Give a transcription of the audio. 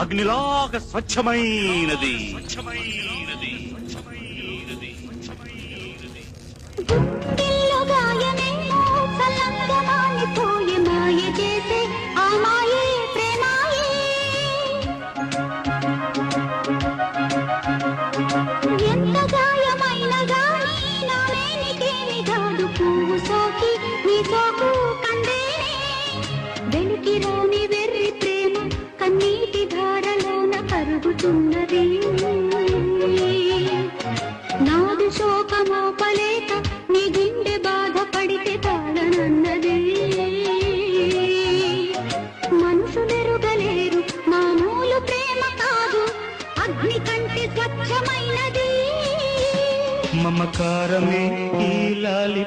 అగ్నిలాగా స్వచ్ఛమైనది. గుండెల్లో గాయమేమో చల్లంగా మానిపోయే మాయ చేసే ఆ మాయే ప్రేమాయే. ఎంత గాయమైన గానీ నా మేనికేమి కాదు పువ్వు సోకి నీ సోకు కందేనే. వెలికి రాని వెర్రి ప్రేమ కన్నీటి ధారలోన కరుగుతున్నది. నాదు శోకమోపలేక నీ గుండె బాధపడితే తాళనన్నది. మనుషులెరుగలేరు మామూలు ప్రేమ కాదు అగ్ని కంటే స్వచ్ఛమైనది. మమకారమే ఈ లాలి